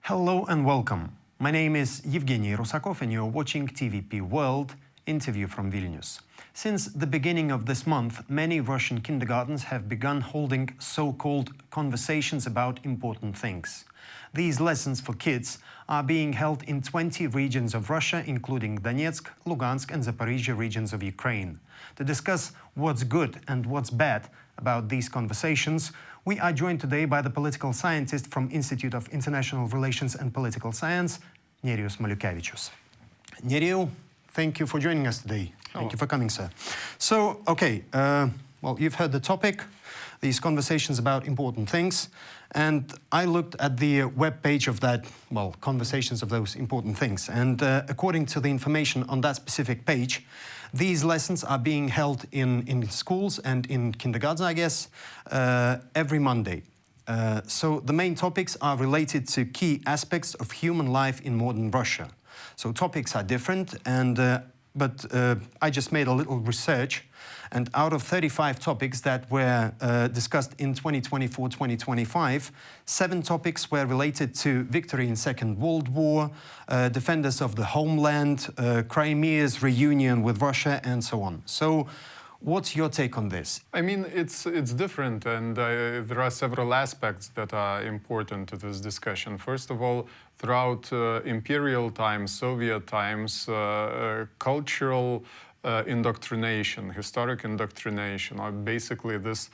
Hello and welcome. My name is Evgeny Rusakov and you're watching TVP World, interview from Vilnius. Since the beginning of this month, many Russian kindergartens have begun holding so-called conversations about important things. These lessons for kids are being held in 20 regions of Russia, including Donetsk, Luhansk and Zaporizhzhia regions of Ukraine. To discuss what's good and what's bad about these conversations, we are joined today by the political scientist from Institute of International Relations and Political Science, Nerijus Maliukevičius. Nerijus, thank you for joining us today. Thank you for coming, sir. So, well, you've heard the topic, these conversations about important things, and I looked at the web page of that, well, conversations of those important things. And according to the information on that specific page, these lessons are being held in schools and in kindergarten, I guess, every Monday. So the main topics are related to key aspects of human life in modern Russia. So topics are different, but I just made a little research, and out of 35 topics that were discussed in 2024-2025, 7 topics were related to victory in Second World War, defenders of the homeland, Crimea's reunion with Russia, and so on. So, what's your take on this? I mean, it's different, and there are several aspects that are important to this discussion. First of all, throughout imperial times, Soviet times, cultural indoctrination, historic indoctrination, or basically this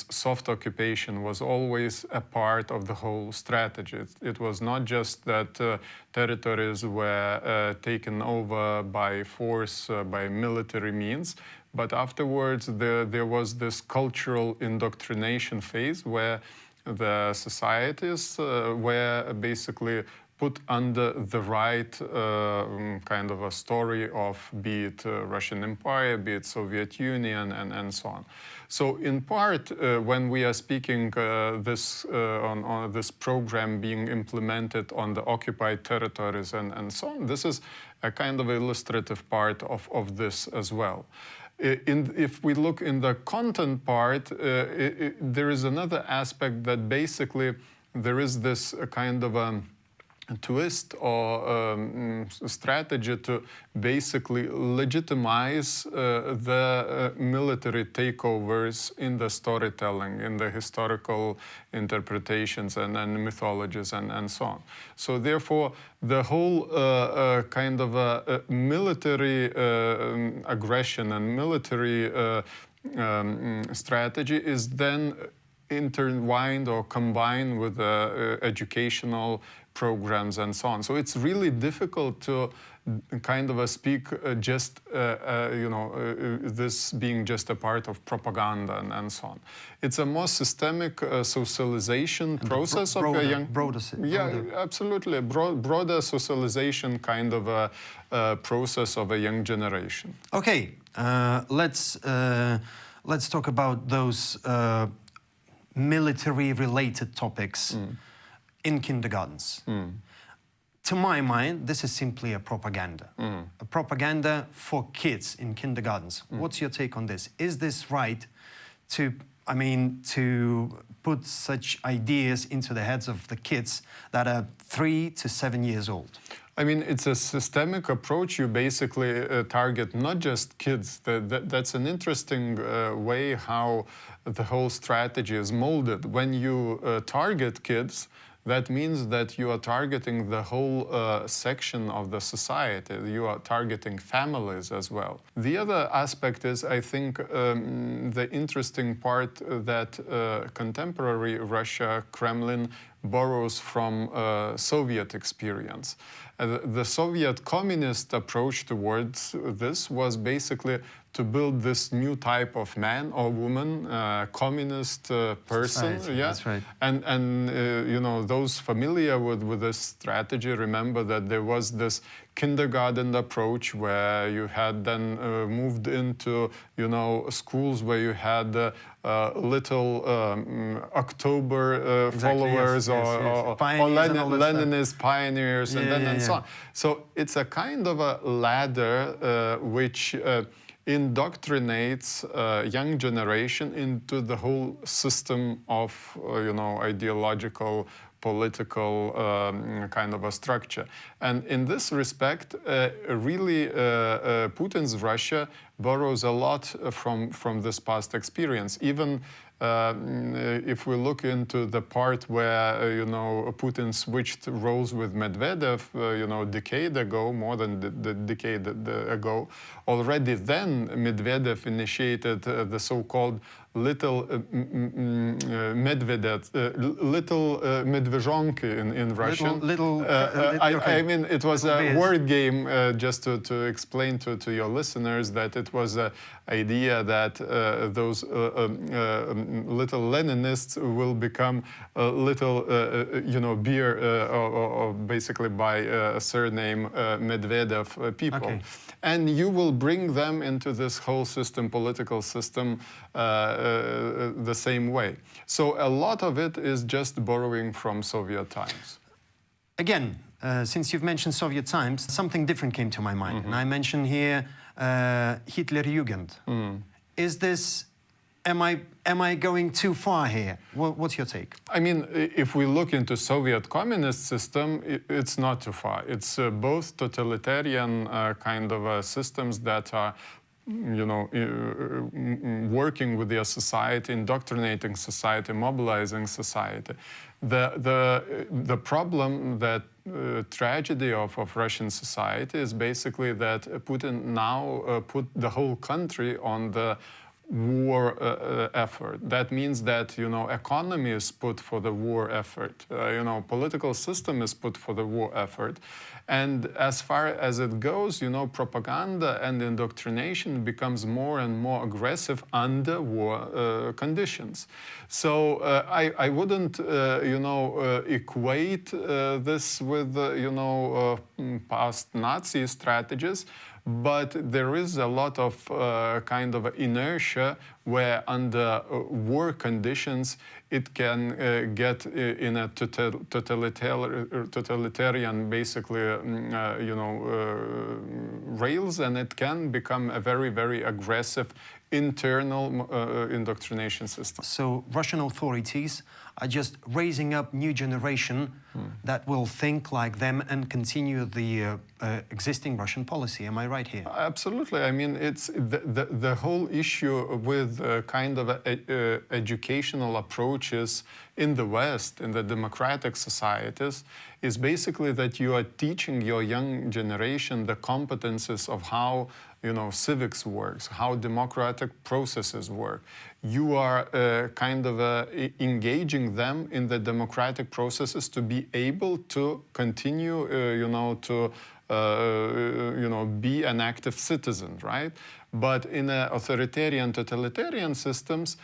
soft occupation was always a part of the whole strategy. It was not just that territories were taken over by force, by military means, but afterwards there was this cultural indoctrination phase where the societies were basically put under the right kind of a story of, be it Russian Empire, be it Soviet Union, and so on. So in part, when we are speaking on this program being implemented on the occupied territories and so on, this is a kind of illustrative part of this as well. If we look in the content part, there is another aspect that basically there is this kind of a twist or strategy to basically legitimize the military takeovers in the storytelling, in the historical interpretations and mythologies and so on. So therefore, the whole kind of military aggression and military strategy is then intertwined or combined with educational programs and so on. So it's really difficult to kind of speak just, this being just a part of propaganda and so on. It's a more systemic socialization process of a young... Yeah, absolutely. Broader socialization kind of a process of a young generation. Okay, let's talk about those military-related topics in kindergartens. To my mind, this is simply a propaganda. A propaganda for kids in kindergartens. What's your take on this? Is this right to put such ideas into the heads of the kids that are 3 to 7 years old? I mean, it's a systemic approach. You basically target not just kids. That's an interesting way how the whole strategy is molded. When you target kids, that means that you are targeting the whole section of the society. You are targeting families as well. The other aspect is, I think, the interesting part that contemporary Russia, Kremlin, borrows from Soviet experience. The Soviet communist approach towards this was basically to build this new type of man or woman, communist person. Society, yeah, that's right. And those familiar with this strategy remember that there was this kindergarten approach where you had then moved into schools where you had little October followers, or Leninist pioneers, and so on. So it's a kind of a ladder which indoctrinates young generation into the whole system of ideological political kind of a structure. And in this respect, really Putin's Russia borrows a lot from this past experience. Even if we look into the part where, Putin switched roles with Medvedev, decade ago, more than the decade ago, already then Medvedev initiated the so-called little medvezhonki in Russian. I mean, it was a word game, just to explain to your listeners that it was an idea that those little Leninists will become little, beer or basically by surname Medvedev people. Okay. And you will bring them into this whole system, political system, the same way. So a lot of it is just borrowing from Soviet times. Again, since you've mentioned Soviet times, something different came to my mind. And I mention here Hitlerjugend. Is this, am I going too far here? What's your take? I mean, if we look into Soviet communist system, it's not too far. It's both totalitarian kind of systems that are working with their society, indoctrinating society, mobilizing society. The problem, that tragedy of Russian society is basically that Putin now put the whole country on the war effort. That means that, economy is put for the war effort. Political system is put for the war effort. And as far as it goes, propaganda and indoctrination becomes more and more aggressive under war conditions. So I wouldn't, equate this with, past Nazi strategies. But there is a lot of kind of inertia where under war conditions it can get in a totalitarian basically, rails, and it can become a very, very aggressive internal indoctrination system. So Russian authorities are just raising up new generation that will think like them and continue the existing Russian policy. Am I right here? Absolutely. I mean, it's the whole issue with kind of educational approaches in the West, in the democratic societies, is basically that you are teaching your young generation the competences of how civics works, how democratic processes work. You are kind of engaging them in the democratic processes to be able to continue, to be an active citizen, right? But in authoritarian, totalitarian systems,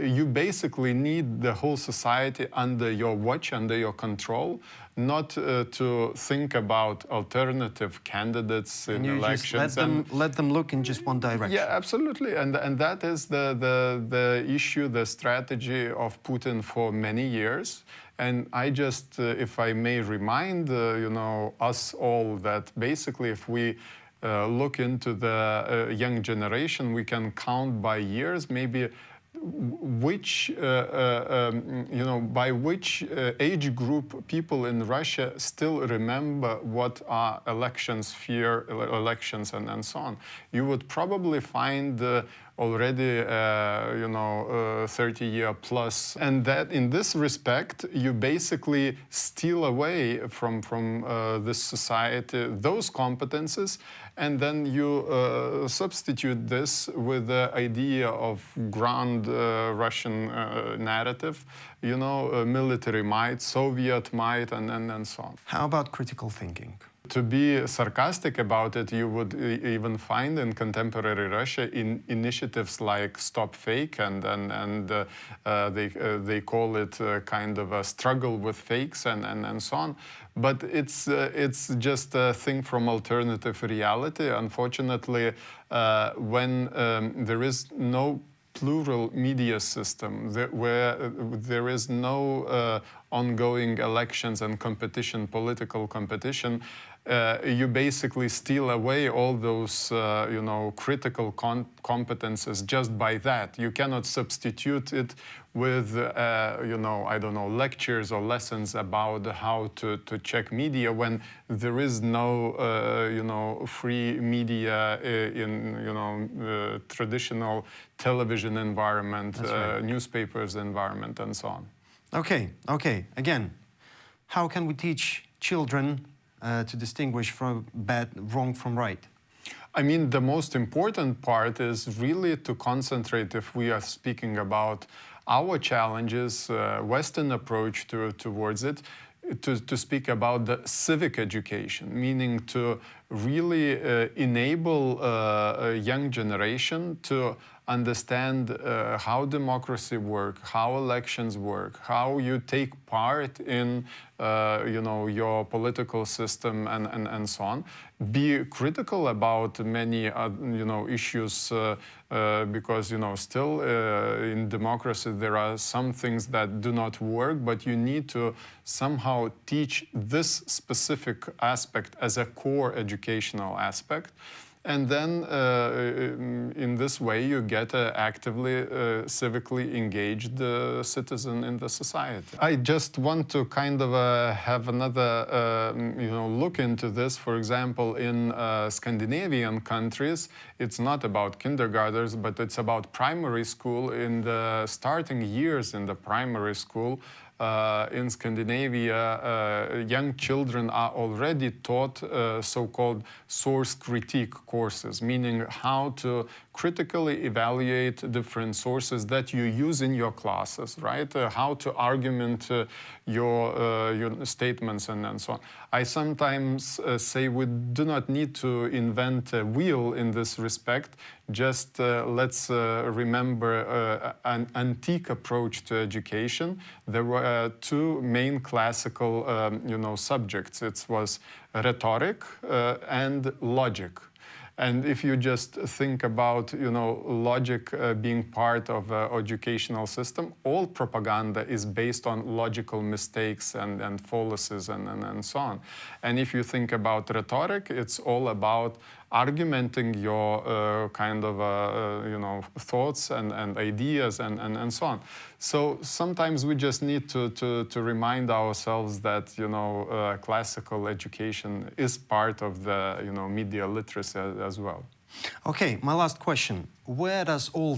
you basically need the whole society under your watch, under your control, not to think about alternative candidates in elections. Just let them look in just one direction. Yeah, absolutely. And that is the issue, the strategy of Putin for many years. And I just, if I may remind, us all that basically if we look into the young generation, we can count by years, maybe which, by which age group people in Russia still remember what are elections, fear elections, and so on. You would probably find already, 30-year plus. And that in this respect, you basically steal away from this society those competences, and then you substitute this with the idea of grand Russian narrative, military might, Soviet might, and so on. How about critical thinking? To be sarcastic about it, you would even find in contemporary Russia initiatives like Stop Fake, and they call it kind of a struggle with fakes and so on. But it's just a thing from alternative reality. Unfortunately, when there is no plural media system where there is no ongoing elections and competition, political competition, you basically steal away all those, critical competences just by that. You cannot substitute it with, I don't know, lectures or lessons about how to check media when there is no, free media in, traditional television environment, right. newspapers environment, and so on. Okay. Again, how can we teach children to distinguish wrong from right? I mean, the most important part is really to concentrate, if we are speaking about our challenges, Western approach towards it, to speak about the civic education, meaning to really enable a young generation to understand how democracy works, how elections work, how you take part in your political system and so on. Be critical about many issues because still in democracy there are some things that do not work, but you need to somehow teach this specific aspect as a core educational aspect. And then in this way you get an actively, civically engaged citizen in the society. I just want to kind of have another look into this. For example, in Scandinavian countries, it's not about kindergartens, but it's about primary school. In the starting years in the primary school, in Scandinavia, young children are already taught so-called source critique courses, meaning how to critically evaluate different sources that you use in your classes, right? How to argument your statements and so on. I sometimes say we do not need to invent a wheel in this respect. Just let's remember an antique approach to education. There were two main classical subjects. It was rhetoric and logic. And if you just think about, logic being part of an educational system, all propaganda is based on logical mistakes and fallacies and so on. And if you think about rhetoric, it's all about argumenting your thoughts and ideas and so on. So sometimes we just need to remind ourselves that classical education is part of the media literacy as well. Okay, my last question. Where does all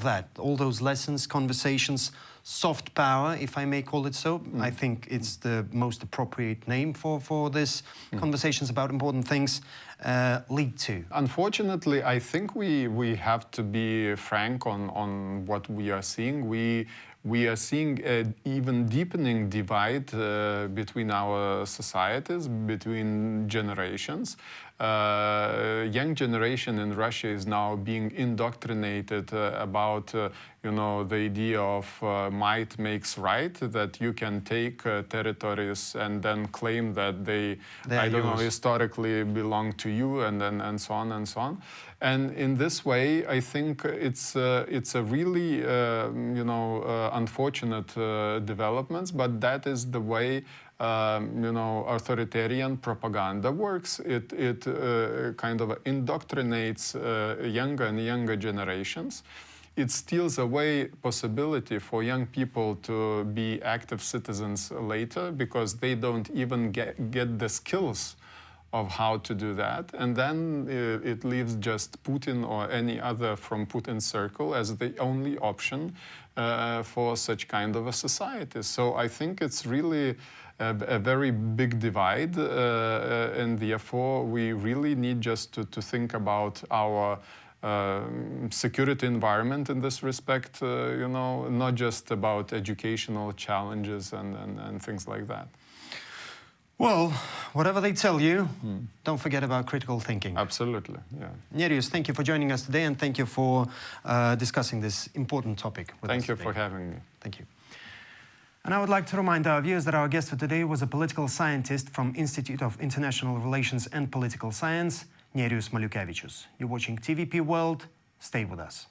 those lessons, conversations, soft power, if I may call it so, I think it's the most appropriate name for this, conversations about important things, lead to? Unfortunately, I think we have to be frank on what we are seeing. We are seeing an even deepening divide between our societies, between generations. Young generation in Russia is now being indoctrinated about the idea of might makes right, that you can take territories and then claim that they historically belong to you, and so on and so on. And in this way, I think it's a really unfortunate developments, but that is the way authoritarian propaganda works. It kind of indoctrinates younger and younger generations. It steals away possibility for young people to be active citizens later because they don't even get the skills of how to do that. And then it leaves just Putin or any other from Putin's circle as the only option for such kind of a society. So I think it's really a very big divide, and therefore we really need just to think about our security environment in this respect, not just about educational challenges and things like that. Well, whatever they tell you, don't forget about critical thinking. Absolutely, yeah. Nerijus, thank you for joining us today, and thank you for discussing this important topic with us Thank you today. for having me. Thank you. And I would like to remind our viewers that our guest for today was a political scientist from Institute of International Relations and Political Science, Nerijus Maliukevičius. You're watching TVP World. Stay with us.